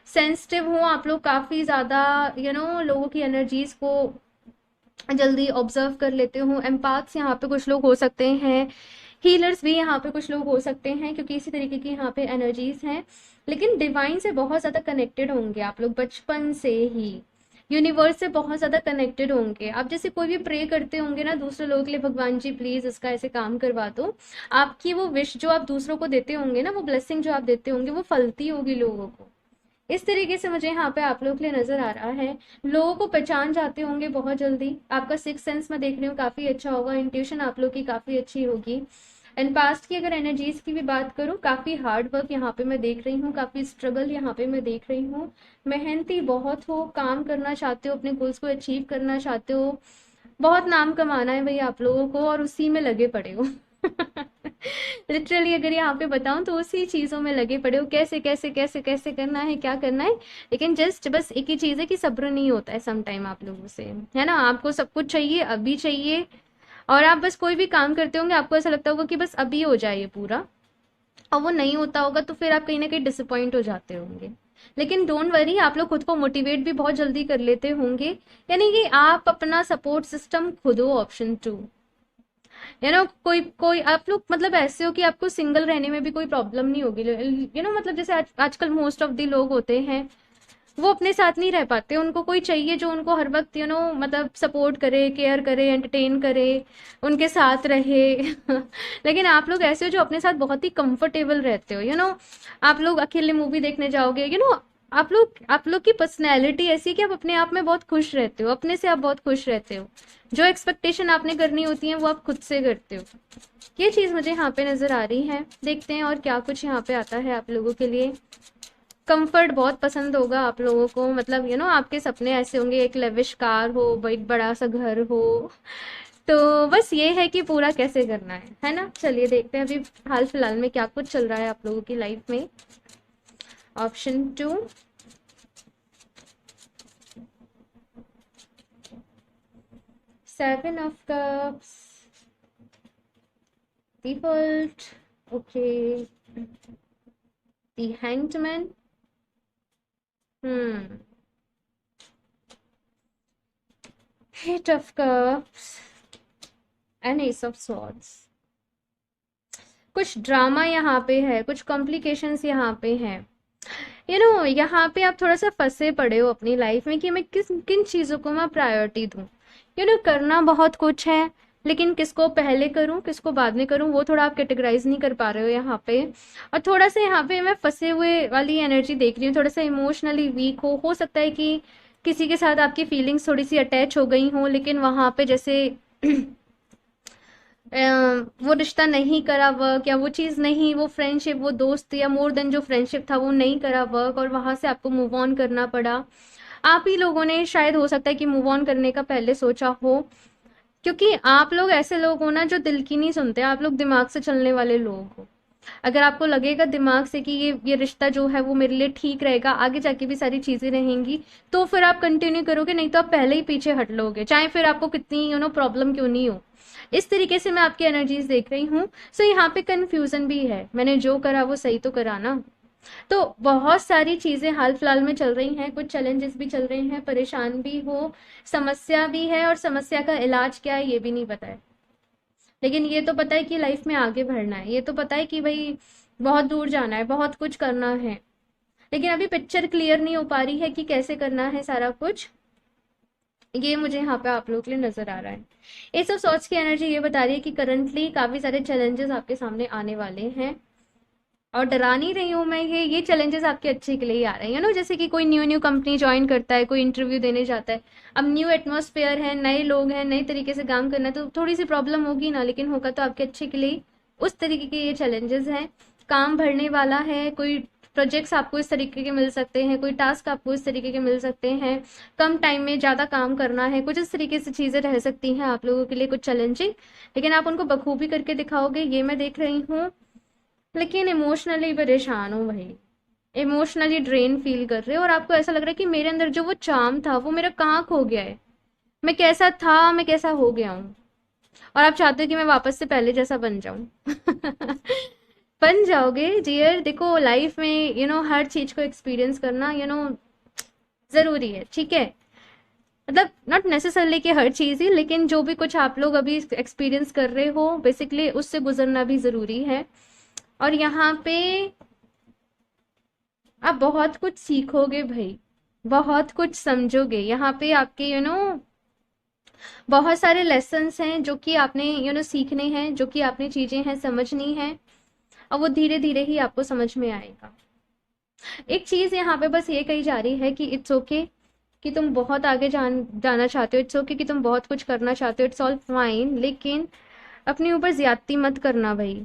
सेंसिटिव हो आप लोग काफ़ी ज़्यादा, लोगों की एनर्जीज को जल्दी ऑब्जर्व कर लेते हो। एम्पाथ्स यहाँ पे कुछ लोग हो सकते हैं, हीलर्स भी यहाँ पे कुछ लोग हो सकते हैं, क्योंकि इसी तरीके की यहाँ पे एनर्जीज हैं। लेकिन डिवाइन से बहुत ज़्यादा कनेक्टेड होंगे आप लोग बचपन से ही, यूनिवर्स से बहुत ज़्यादा कनेक्टेड होंगे आप। जैसे कोई भी प्रे करते होंगे ना दूसरे लोगों के लिए, भगवान जी प्लीज़ इसका ऐसे काम करवा दो, आपकी वो विश जो आप दूसरों को देते होंगे ना, वो ब्लेसिंग जो आप देते होंगे वो फलती होगी लोगों को। इस तरीके से मुझे यहाँ पे आप लोग के लिए नजर आ रहा है। लोगों को पहचान जाते होंगे बहुत जल्दी। आपका सिक्स सेंस मैं देख रही हूँ काफी अच्छा होगा, इंट्यूशन आप लोग की काफी अच्छी होगी। एंड पास्ट की अगर एनर्जीज की भी बात करूँ, काफी हार्ड वर्क यहाँ पे मैं देख रही हूँ, काफी स्ट्रगल यहाँ पे मैं देख रही हूँ। मेहनती बहुत हो, काम करना चाहते हो, अपने गोल्स को अचीव करना चाहते हो, बहुत नाम कमाना है भाई आप लोगों को, और उसी में लगे पड़े हो। लिटरली अगर यहाँ पे बताऊं तो उसी चीजों में लगे पड़े हो, कैसे कैसे कैसे कैसे करना है, क्या करना है। लेकिन जस्ट बस एक ही चीज है कि सब्र नहीं होता है सम टाइम आप लोगों से, है ना। आपको सब कुछ चाहिए, अभी चाहिए। और आप बस कोई भी काम करते होंगे, आपको ऐसा लगता होगा कि बस अभी हो जाए ये पूरा, और वो नहीं होता होगा, तो फिर आप कहीं ना कहीं डिसअपॉइंट हो जाते होंगे। लेकिन डोंट वरी, आप लोग खुद को मोटिवेट भी बहुत जल्दी कर लेते होंगे। यानी कि आप अपना सपोर्ट सिस्टम खुद हो, ऑप्शन 2। कोई कोई आप लोग मतलब ऐसे हो कि आपको सिंगल रहने में भी कोई प्रॉब्लम नहीं होगी। मतलब जैसे आजकल मोस्ट ऑफ द लोग होते हैं, वो अपने साथ नहीं रह पाते, उनको कोई चाहिए जो उनको हर वक्त मतलब सपोर्ट करे, केयर करे, एंटरटेन करे, उनके साथ रहे। लेकिन आप लोग ऐसे हो जो अपने साथ बहुत ही कंफर्टेबल रहते हो। आप लोग अकेले मूवी देखने जाओगे, आप लोग की पर्सनैलिटी ऐसी है कि आप अपने आप में बहुत खुश रहते हो, अपने से आप बहुत खुश रहते हो। जो एक्सपेक्टेशन आपने करनी होती है वो आप खुद से करते हो। ये चीज मुझे यहाँ पे नजर आ रही है। देखते हैं और क्या कुछ यहाँ पे आता है आप लोगों के लिए। कंफर्ट बहुत पसंद होगा आप लोगों को, मतलब आपके सपने ऐसे होंगे, एक लेविश कार हो, एक बड़ा सा घर हो। तो बस ये है कि पूरा कैसे करना है ना। चलिए देखते हैं अभी हाल फिलहाल में क्या कुछ चल रहा है आप लोगों की लाइफ में। Option 2, 7 of Cups, the World, okay, the Hanged Man, hmm, 8 of Cups and Ace of Swords। कुछ ड्रामा यहाँ पे है, कुछ कॉम्प्लिकेशंस यहाँ पे हैं। यहाँ पे आप थोड़ा सा फंसे पड़े हो अपनी लाइफ में कि मैं किन चीज़ों को मैं प्रायोरिटी दूँ। करना बहुत कुछ है, लेकिन किसको पहले करूँ किसको बाद में करूँ, वो थोड़ा आप कैटेगराइज नहीं कर पा रहे हो यहाँ पे। और थोड़ा सा यहाँ पे मैं फंसे हुए वाली एनर्जी देख रही हूँ, थोड़ा सा इमोशनली वीक हो सकता है कि किसी के साथ आपकी फीलिंग्स थोड़ी सी अटैच हो गई हो, लेकिन वहां पे जैसे वो रिश्ता नहीं करा वर्क, या वो चीज नहीं, वो फ्रेंडशिप, वो दोस्त, या मोर देन जो फ्रेंडशिप था वो नहीं करा वर्क, और वहां से आपको मूव ऑन करना पड़ा। आप ही लोगों ने शायद हो सकता है कि मूव ऑन करने का पहले सोचा हो, क्योंकि आप लोग ऐसे लोग हो ना जो दिल की नहीं सुनते, आप लोग दिमाग से चलने वाले लोग हो। अगर आपको लगेगा दिमाग से कि ये रिश्ता जो है वो मेरे लिए ठीक रहेगा, आगे जाके भी सारी चीजें रहेंगी, तो फिर आप कंटिन्यू करोगे, नहीं तो आप पहले ही पीछे हट लोगे, चाहे फिर आपको कितनी प्रॉब्लम क्यों नहीं हो। इस तरीके से मैं आपकी एनर्जीज देख रही हूँ। सो यहाँ पे कंफ्यूजन भी है, मैंने जो करा वो सही तो करा ना। तो बहुत सारी चीजें हाल फिलहाल में चल रही हैं, कुछ चैलेंजेस भी चल रहे हैं, परेशान भी हो, समस्या भी है, और समस्या का इलाज क्या है ये भी नहीं पता है। लेकिन ये तो पता है कि लाइफ में आगे बढ़ना है, ये तो पता है कि भाई बहुत दूर जाना है, बहुत कुछ करना है। लेकिन अभी पिक्चर क्लियर नहीं हो पा रही है कि कैसे करना है सारा कुछ। ये मुझे यहाँ पे आप लोगों के लिए नजर आ रहा है। एस ऑफ सॉर्ड्स की एनर्जी ये बता रही है कि करंटली काफी सारे चैलेंजेस आपके सामने आने वाले हैं, और डरा नहीं रही हूँ मैं, ये चैलेंजेस आपके अच्छे के लिए ही आ रहे हैं। जैसे कि कोई न्यू न्यू कंपनी ज्वाइन करता है, कोई इंटरव्यू देने जाता है, अब न्यू एटमॉस्फेयर है, नए लोग हैं, नए तरीके से काम करना है, तो थोड़ी सी प्रॉब्लम होगी ना, लेकिन होगा तो आपके अच्छे के लिए। उस तरीके के ये चैलेंजेस हैं। काम बढ़ने वाला है, कोई प्रोजेक्ट्स आपको इस तरीके के मिल सकते हैं, कोई टास्क आपको इस तरीके के मिल सकते हैं, कम टाइम में ज्यादा काम करना है, कुछ इस तरीके से चीजें रह सकती हैं आप लोगों के लिए, कुछ चैलेंजिंग। लेकिन आप उनको बखूबी करके दिखाओगे, ये मैं देख रही हूँ। लेकिन इमोशनली परेशान हो भाई, इमोशनली ड्रेन फील कर रहे हो, और आपको ऐसा लग रहा है कि मेरे अंदर जो वो चार्म था वो मेरा कहाँ खो गया है, मैं कैसा था, मैं कैसा हो गया हूँ। और आप चाहते हो कि मैं वापस से पहले जैसा बन जाऊं। बन जाओगे डियर। देखो लाइफ में हर चीज को एक्सपीरियंस करना जरूरी है, ठीक है। मतलब नॉट नेसेसरली कि हर चीज ही, लेकिन जो भी कुछ आप लोग अभी एक्सपीरियंस कर रहे हो बेसिकली उससे गुजरना भी जरूरी है। और यहाँ पे आप बहुत कुछ सीखोगे भाई, बहुत कुछ समझोगे। यहाँ पे आपके बहुत सारे लेसन्स हैं जो कि आपने सीखने हैं, जो कि आपने चीजें हैं समझनी है, और वो धीरे धीरे ही आपको समझ में आएगा। एक चीज यहाँ पे बस ये कही जा रही है कि इट्स ओके कि तुम बहुत आगे जाना चाहते हो, इट्स ओके कि तुम बहुत कुछ करना चाहते हो, इट्स ऑल फाइन, लेकिन अपने ऊपर ज्यादती मत करना भाई।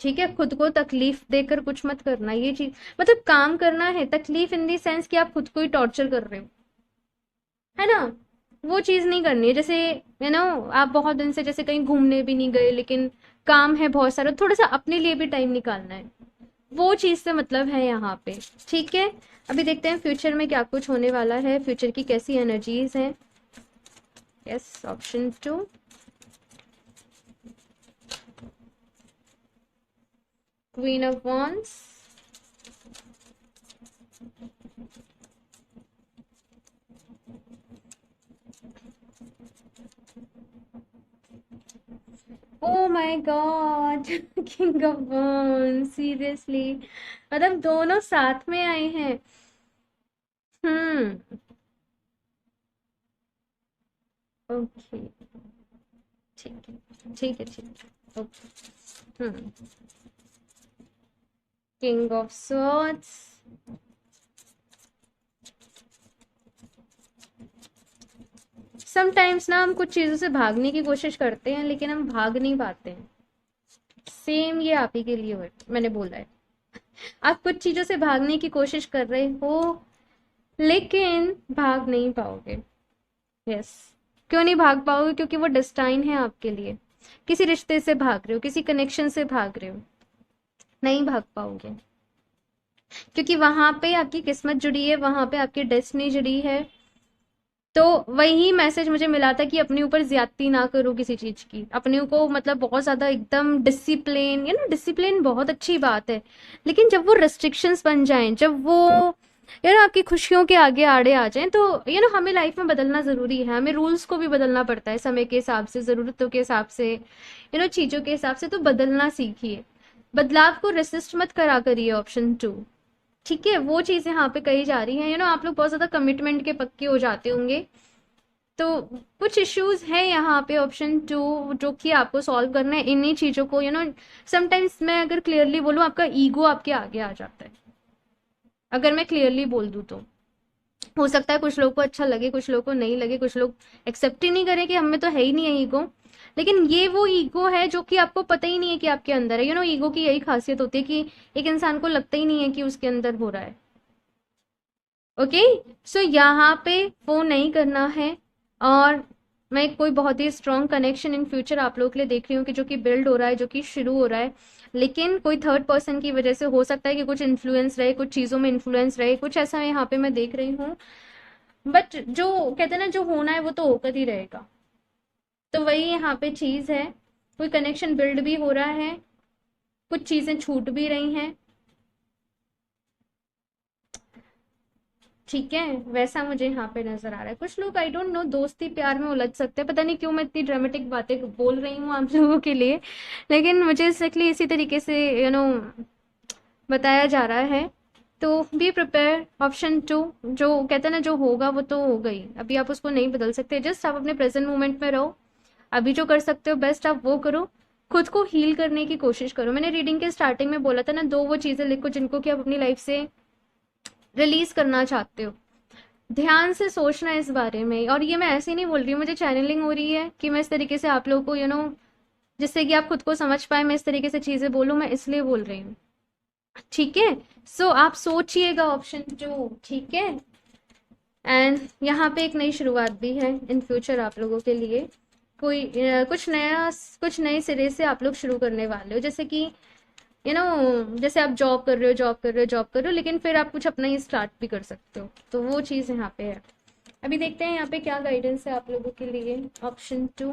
ठीक है, खुद को तकलीफ देकर कुछ मत करना, ये चीज मतलब काम करना है, तकलीफ इन दी सेंस कि आप खुद को ही टॉर्चर कर रहे हो, है ना। वो चीज नहीं करनी है। जैसे आप बहुत दिन से जैसे कहीं घूमने भी नहीं गए, लेकिन काम है बहुत सारा, थोड़ा सा अपने लिए भी टाइम निकालना है, वो चीज से मतलब है यहाँ पे। ठीक है, अभी देखते हैं फ्यूचर में क्या कुछ होने वाला है, फ्यूचर की कैसी एनर्जीज हैं। Yes, option 2। Queen of wands, O my God, king of wands, seriously मतलब दोनों साथ में आए हैं। हम्म। ओके, ठीक है ठीक है ठीक है, okay. King of swords, sometimes ना हम कुछ चीजों से भागने की कोशिश करते हैं, लेकिन हम भाग नहीं पाते हैं। सेम ये आप ही के लिए मैंने बोला है। आप कुछ चीजों से भागने की कोशिश कर रहे हो, लेकिन भाग नहीं पाओगे। यस, क्यों नहीं भाग पाओगे? क्योंकि वो डेस्टाइन है आपके लिए। किसी रिश्ते से भाग रहे हो, किसी कनेक्शन से भाग रहे हो, नहीं भाग पाओगे, क्योंकि वहां पे आपकी किस्मत जुड़ी है, वहां पे आपकी डेस्टिनी जुड़ी है। तो वही मैसेज मुझे मिला था कि अपने ऊपर ज्यादती ना करो किसी चीज की, अपने को मतलब बहुत ज्यादा एकदम डिसिप्लिन, डिसिप्लिन बहुत अच्छी बात है, लेकिन जब वो रेस्ट्रिक्शंस बन जाएं, जब वो आपकी खुशियों के आगे आड़े आ जाएं, तो हमें लाइफ में बदलना जरूरी है, हमें रूल्स को भी बदलना पड़ता है, समय के हिसाब से, जरूरतों के हिसाब से, चीजों के हिसाब से, तो बदलना सीखिए, बदलाव को रेसिस्ट मत करा करिए, ऑप्शन 2। ठीक है, वो चीज यहाँ पे कही जा रही है। आप लोग बहुत ज्यादा कमिटमेंट के पक्के हो जाते होंगे, तो कुछ इश्यूज हैं यहाँ पे, ऑप्शन 2, जो कि आपको सॉल्व करना है। इन्हीं चीजों को समटाइम्स मैं अगर क्लियरली बोलूँ, आपका ईगो आपके आगे आ जाता है, अगर मैं क्लियरली बोल दूँ तो। हो सकता है कुछ लोग को अच्छा लगे, कुछ लोग को नहीं लगे, कुछ लोग एक्सेप्ट ही नहीं करें कि हमें तो है ही नहीं है ईगो, लेकिन ये वो ईगो है जो कि आपको पता ही नहीं है कि आपके अंदर है। ईगो की यही खासियत होती है कि एक इंसान को लगता ही नहीं है कि उसके अंदर हो रहा है। ओके, सो यहाँ पे वो नहीं करना है। और मैं कोई बहुत ही स्ट्रॉन्ग कनेक्शन इन फ्यूचर आप लोगों के लिए देख रही हूँ कि जो कि बिल्ड हो रहा है, जो कि शुरू हो रहा है, लेकिन कोई थर्ड पर्सन की वजह से हो सकता है कि कुछ इन्फ्लुएंस रहे, कुछ चीज़ों में इन्फ्लुएंस रहे, कुछ ऐसा यहाँ पे मैं देख रही हूँ। बट जो कहते हैं ना, जो होना है वो तो होकर ही रहेगा। तो वही यहाँ पे चीज़ है, कोई कनेक्शन बिल्ड भी हो रहा है, कुछ चीज़ें छूट भी रही हैं। ठीक है, वैसा मुझे यहाँ पे नजर आ रहा है। कुछ लोग आई डोंट नो दोस्ती प्यार में उलझ सकते हैं, पता नहीं क्यों मैं इतनी ड्रामेटिक बातें बोल रही हूँ आप लोगों के लिए, लेकिन मुझे एक्जैक्टली इसी तरीके से बताया जा रहा है। तो बी प्रिपेयर, ऑप्शन 2, जो कहते हैं ना, जो होगा वो तो हो गई, अभी आप उसको नहीं बदल सकते, जस्ट आप अपने प्रेजेंट मोमेंट में रहो, अभी जो कर सकते हो बेस्ट आप वो करो, खुद को हील करने की कोशिश करो। मैंने रीडिंग के स्टार्टिंग में बोला था ना, दो वो चीजें लिखो जिनको कि आप अपनी लाइफ से रिलीज करना चाहते हो। ध्यान से सोचना इस बारे में, और ये मैं ऐसे नहीं बोल रही हूँ, मुझे चैनलिंग हो रही है कि मैं इस तरीके से आप लोगों को जिससे कि आप खुद को समझ पाए, मैं इस तरीके से चीजें बोलूँ, मैं इसलिए बोल रही हूँ। ठीक है, सो आप सोचिएगा ऑप्शन 2। ठीक है, एंड यहाँ पे एक नई शुरुआत भी है इन फ्यूचर आप लोगों के लिए, कोई कुछ नया, कुछ नए सिरे से आप लोग शुरू करने वाले हो, जैसे कि जैसे आप जॉब कर रहे हो, जॉब कर रहे हो, जॉब कर रहे हो, लेकिन फिर आप कुछ अपना ही स्टार्ट भी कर सकते हो, तो वो चीज़ यहाँ पे है। अभी देखते हैं यहाँ पे क्या गाइडेंस है आप लोगों के लिए, ऑप्शन 2।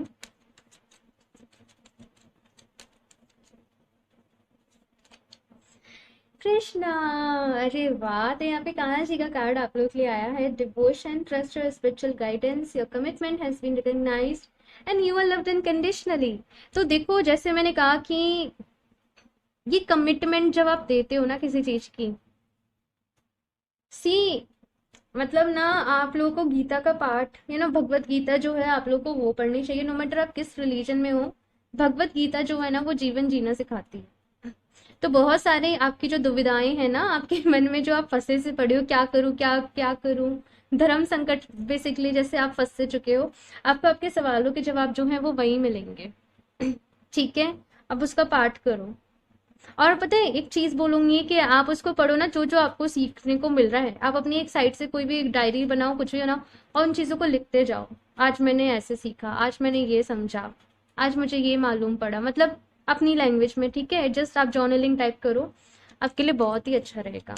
कृष्णा, अरे वाह, तो यहाँ पे कान्हा जी का कार्ड आप लोग के लिए आया है, डिवोशन, ट्रस्ट और spiritual guidance, your commitment has been recognised and you are loved unconditionally. तो देखो, जैसे मैंने कहा कि ये कमिटमेंट जब आप देते हो ना किसी चीज की, सी मतलब ना, आप लोगों को गीता का पाठ, भगवत गीता जो है आप लोगों को वो पढ़नी चाहिए, नो मैटर आप किस रिलीजन में हो। भगवत गीता जो है ना, वो जीवन जीना सिखाती है। तो बहुत सारे आपकी जो दुविधाएं हैं ना आपके मन में, जो आप फंसे से पड़े हो, क्या करूं, क्या क्या करूं, धर्म संकट बेसिकली जैसे आप फंस से चुके हो, आपको आपके सवालों के जवाब जो है वो वहीं मिलेंगे। ठीक है, अब उसका पाठ करो। और पता है एक चीज बोलूंगी कि आप उसको पढ़ो ना, जो जो आपको सीखने को मिल रहा है, आप अपनी एक साइड से कोई भी एक डायरी बनाओ, कुछ भी बनाओ, और उन चीजों को लिखते जाओ। आज मैंने ऐसे सीखा, आज मैंने ये समझा, आज मुझे ये मालूम पड़ा, मतलब अपनी लैंग्वेज में। ठीक है, जस्ट आप जर्नलिंग टाइप करो, आपके लिए बहुत ही अच्छा रहेगा।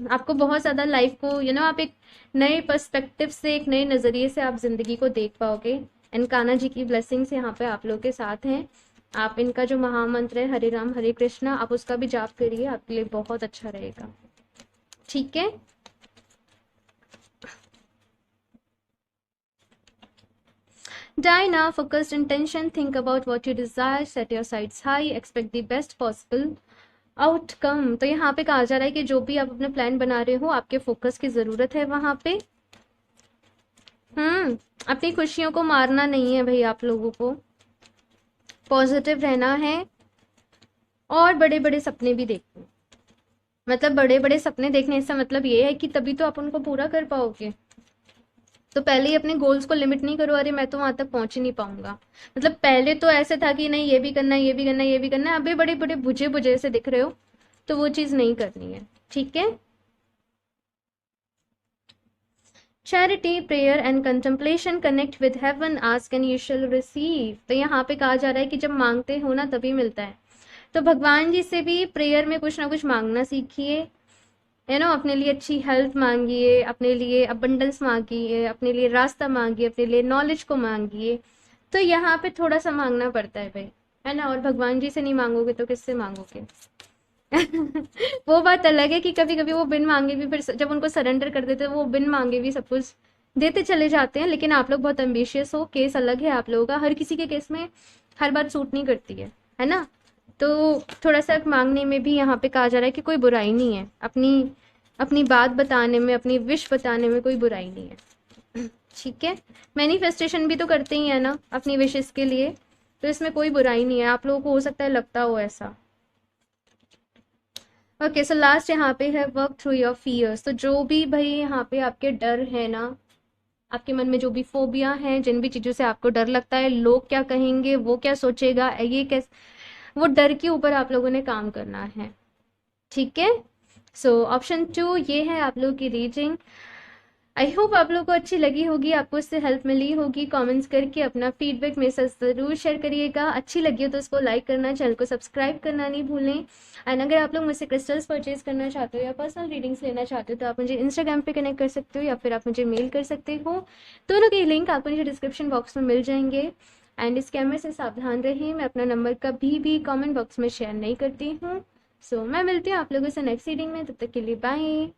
आपको बहुत ज्यादा लाइफ को आप एक नए पर्सपेक्टिव से, एक नए नजरिए से आप जिंदगी को देख पाओगे। एंड कान्हा जी की ब्लेसिंग्स यहाँ पे आप लोग के साथ हैं। आप इनका जो महामंत्र है हरे राम हरे कृष्णा, आप उसका भी जाप करिए, आपके लिए बहुत अच्छा रहेगा। ठीक है, die now, focused intention, think about what you desire, set your sights high, expect the best possible outcome. तो यहाँ पे कहा जा रहा है कि जो भी आप अपने प्लान बना रहे हो, आपके फोकस की जरूरत है वहां पे। अपनी खुशियों को मारना नहीं है भाई, आप लोगों को पॉजिटिव रहना है और बड़े बड़े सपने भी देखने। मतलब बड़े बड़े सपने देखने से मतलब ये है कि तभी तो आप उनको पूरा कर पाओगे। तो पहले ही अपने गोल्स को लिमिट नहीं करो, अरे मैं तो वहां तक पहुंच ही नहीं पाऊंगा। मतलब पहले तो ऐसे था कि नहीं ये भी करना है, ये भी करना है, ये भी करना है, अभी बड़े बड़े बुझे बुझे से दिख रहे हो, तो वो चीज नहीं करनी है। ठीक है, charity, prayer and contemplation, connect with heaven, ask and you shall receive. तो यहाँ पे कहा जा रहा है कि जब मांगते हो ना तभी मिलता है। तो भगवान जी से भी प्रेयर में कुछ ना कुछ मांगना सीखिए। अपने लिए अच्छी हेल्थ मांगिए, अपने लिए अबंडेंस मांगिए, अपने लिए रास्ता मांगिए, अपने लिए नॉलेज को मांगिए। तो यहाँ पे थोड़ा सा मांगना पड़ता है भाई, है ना। और भगवान जी से नहीं मांगोगे तो किससे मांगोगे? वो बात अलग है कि कभी कभी वो बिन मांगे भी, फिर जब उनको सरेंडर कर देते हैं वो बिन मांगे भी सब कुछ देते चले जाते हैं। लेकिन आप लोग बहुत एम्बिशियस हो, केस अलग है आप लोगों का, हर किसी के केस में हर बात सूट नहीं करती है ना। तो थोड़ा सा मांगने में भी यहाँ पे कहा जा रहा है कि कोई बुराई नहीं है, अपनी अपनी बात बताने में, अपनी विश बताने में कोई बुराई नहीं है। ठीक है, मैनिफेस्टेशन भी तो करते ही है ना अपनी विशेस के लिए, तो इसमें कोई बुराई नहीं है। आप लोगों को हो सकता है लगता हो ऐसा। ओके, सो लास्ट यहाँ पे है वर्क थ्रू योर फियर्स। तो जो भी भाई यहाँ पे आपके डर है ना, आपके मन में जो भी फोबिया है, जिन भी चीजों से आपको डर लगता है, लोग क्या कहेंगे, वो क्या सोचेगा, ये कैसे, वो डर के ऊपर आप लोगों ने काम करना है। ठीक है, सो ऑप्शन 2 ये है आप लोगों की रीडिंग। आई होप आप लोगों को अच्छी लगी होगी, आपको इससे हेल्प मिली होगी। कमेंट्स करके अपना फीडबैक मेरे साथ ज़रूर शेयर करिएगा। अच्छी लगी हो तो उसको लाइक करना, चैनल को सब्सक्राइब करना नहीं भूलें। एंड अगर आप लोग मुझसे क्रिस्टल्स परचेज करना चाहते हो या पर्सनल रीडिंग्स लेना चाहते हो तो आप मुझे इंस्टाग्राम पे कनेक्ट कर सकते हो या फिर आप मुझे मेल कर सकते हो। दोनों के लिंक आपको नीचे डिस्क्रिप्शन बॉक्स में मिल जाएंगे। एंड इस कैमरे से सावधान रहें, मैं अपना नंबर कभी भी कमेंट बॉक्स में शेयर नहीं करती हूँ। सो मैं मिलती हूँ आप लोगों से नेक्स्ट रीडिंग में, तब तक के लिए बाय।